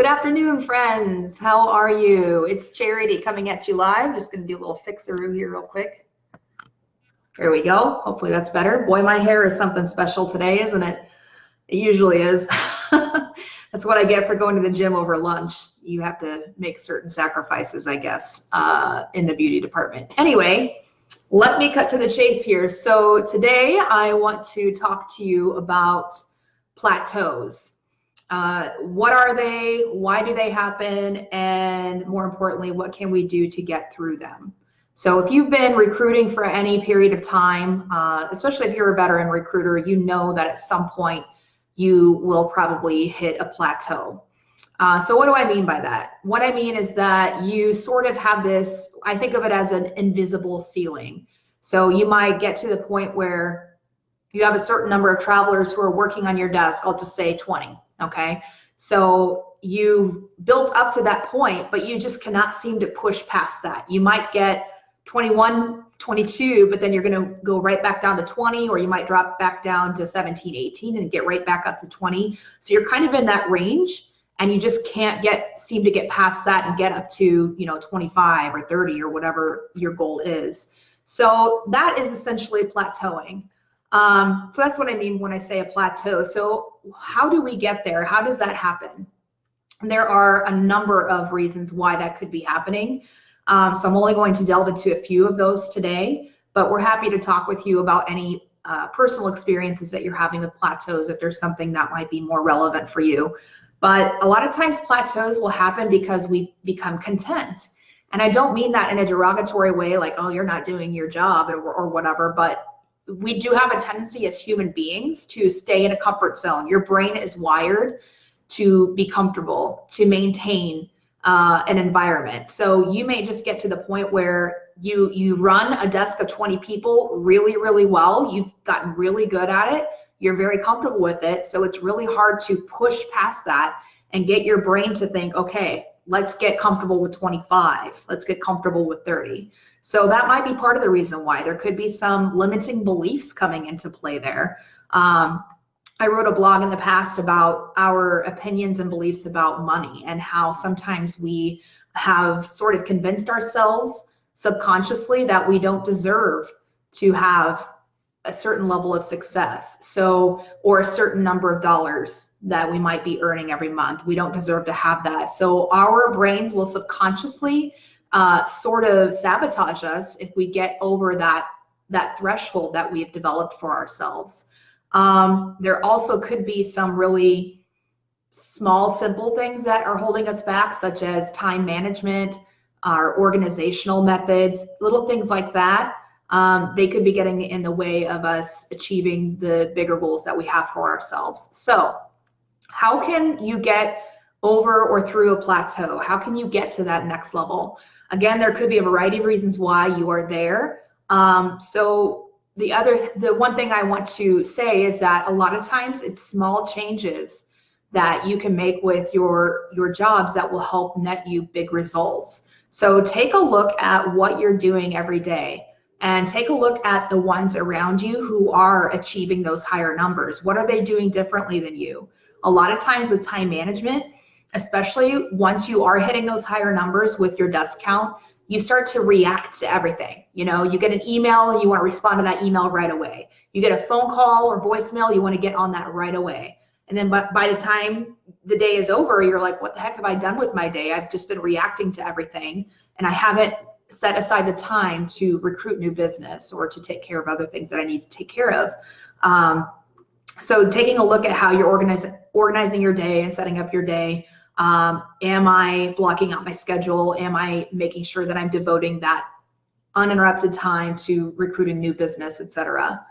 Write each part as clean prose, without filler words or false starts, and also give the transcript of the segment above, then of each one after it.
Good afternoon, friends. How are you? It's Charity coming at you live. Just going to do a little fixaroo here real quick. There we go. Hopefully that's better. Boy, my hair is something special today, isn't it? It usually is. That's what I get for going to the gym over lunch. You have to make certain sacrifices, I guess, in the beauty department. Anyway, let me cut to the chase here. So today I want to talk to you about plateaus. What are they? Why do they happen? And more importantly, what can we do to get through them? So if you've been recruiting for any period of time, especially if you're a veteran recruiter, you know that at some point you will probably hit a plateau. So what do I mean by that? What I mean is that you sort of have this, I think of it as an invisible ceiling. So you might get to the point where you have a certain number of travelers who are working on your desk, I'll just say 20, okay? So you've built up to that point, but you just cannot seem to push past that. You might get 21, 22, but then you're gonna go right back down to 20, or you might drop back down to 17, 18 and get right back up to 20. So you're kind of in that range and you just can't seem to get past that and get up to, 25 or 30 or whatever your goal is. So that is essentially plateauing. So that's what I mean when I say a plateau. So how do we get there? How does that happen? And there are a number of reasons why that could be happening. So I'm only going to delve into a few of those today, but we're happy to talk with you about any personal experiences that you're having with plateaus if there's something that might be more relevant for you. But a lot of times plateaus will happen because we become content. And I don't mean that in a derogatory way, like, oh, you're not doing your job or whatever, but we do have a tendency as human beings to stay in a comfort zone. Your brain is wired to be comfortable, to maintain an environment. So you may just get to the point where you run a desk of 20 people really, really well. You've gotten really good at it. You're very comfortable with it. So it's really hard to push past that and get your brain to think, okay, let's get comfortable with 25. Let's get comfortable with 30. So that might be part of the reason why. There could be some limiting beliefs coming into play there. I wrote a blog in the past about our opinions and beliefs about money and how sometimes we have sort of convinced ourselves subconsciously that we don't deserve to have a certain level of success. So, or a certain number of dollars that we might be earning every month. We don't deserve to have that. So our brains will subconsciously sort of sabotage us if we get over that threshold that we've developed for ourselves. There also could be some really small, simple things that are holding us back, such as time management, our organizational methods, little things like that. They could be getting in the way of us achieving the bigger goals that we have for ourselves. So how can you get over or through a plateau? How can you get to that next level? Again, there could be a variety of reasons why you are there. So the one thing I want to say is that a lot of times it's small changes that you can make with your jobs that will help net you big results. So take a look at what you're doing every day and take a look at the ones around you who are achieving those higher numbers. What are they doing differently than you? A lot of times with time management, especially once you are hitting those higher numbers with your desk count, you start to react to everything. You get an email, you want to respond to that email right away. You get a phone call or voicemail, you want to get on that right away. And then by the time the day is over, you're like, what the heck have I done with my day? I've just been reacting to everything and I haven't set aside the time to recruit new business or to take care of other things that I need to take care of. So taking a look at how you're organizing your day and setting up your day. Am I blocking out my schedule? Am I making sure that I'm devoting that uninterrupted time to recruiting new business, etc.?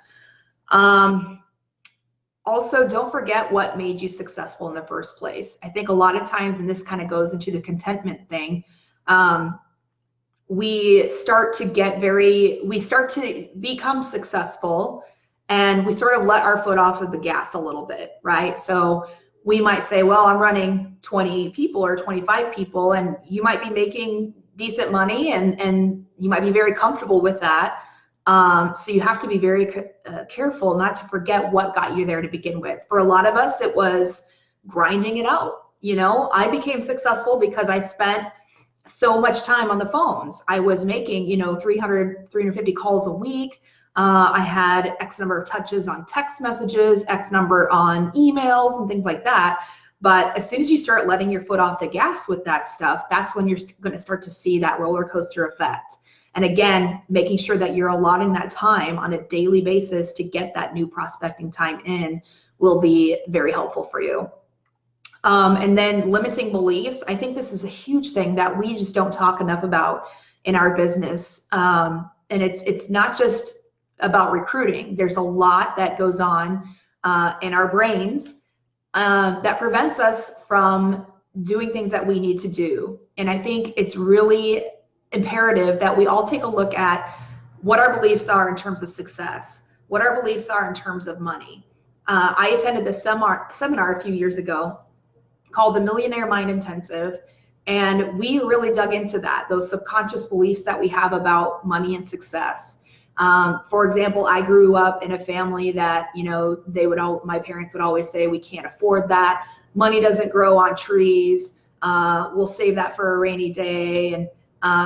Also, don't forget what made you successful in the first place. I think a lot of times, and this kind of goes into the contentment thing, we start to become successful and we sort of let our foot off of the gas a little bit, right? So we might say, well, I'm running 20 people or 25 people, and you might be making decent money and you might be very comfortable with that. So you have to be very careful not to forget what got you there to begin with. For a lot of us, it was grinding it out. You know, I became successful because I spent so much time on the phones. I was making, you know, 350 calls a week. I had X number of touches on text messages, X number on emails and things like that. But as soon as you start letting your foot off the gas with that stuff, that's when you're going to start to see that roller coaster effect. And again, making sure that you're allotting that time on a daily basis to get that new prospecting time in will be very helpful for you. And then limiting beliefs. I think this is a huge thing that we just don't talk enough about in our business. And it's not just about recruiting. There's a lot that goes on in our brains that prevents us from doing things that we need to do. And I think it's really imperative that we all take a look at what our beliefs are in terms of success, what our beliefs are in terms of money. I attended this seminar a few years ago called the Millionaire Mind Intensive, and we really dug into that, those subconscious beliefs that we have about money and success. For example, I grew up in a family that, you know, my parents would always say, we can't afford that. Money doesn't grow on trees. We'll save that for a rainy day. And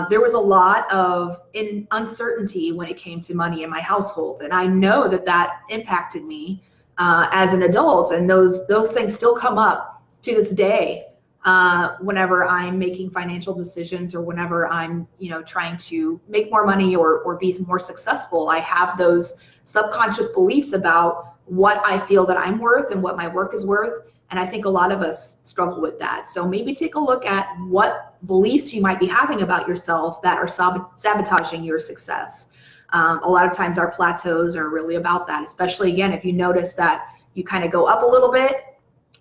there was a lot of uncertainty when it came to money in my household. And I know that impacted me as an adult. And those things still come up to this day whenever I'm making financial decisions or whenever I'm, you know, trying to make more money or be more successful. I have those subconscious beliefs about what I feel that I'm worth and what my work is worth. And I think a lot of us struggle with that. So maybe take a look at what beliefs you might be having about yourself that are sabotaging your success. A lot of times our plateaus are really about that, especially again, if you notice that you kind of go up a little bit,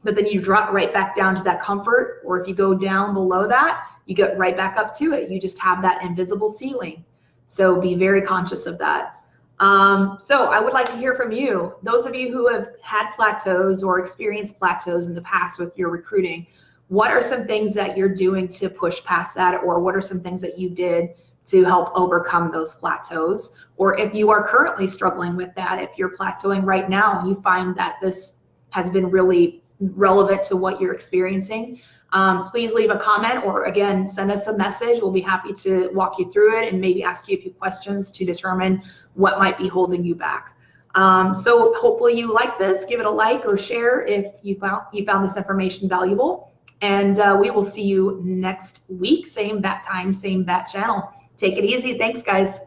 but then you drop right back down to that comfort, or if you go down below that, you get right back up to it. You just have that invisible ceiling. So be very conscious of that. So I would like to hear from you. Those of you who have had plateaus or experienced plateaus in the past with your recruiting, what are some things that you're doing to push past that, or what are some things that you did to help overcome those plateaus? Or if you are currently struggling with that, if you're plateauing right now and you find that this has been really relevant to what you're experiencing, please leave a comment, or again, send us a message. We'll be happy to walk you through it and maybe ask you a few questions to determine what might be holding you back. So hopefully you like this. Give it a like or share if you found this information valuable. And we will see you next week, same bat time, same bat channel. Take it easy. Thanks, guys.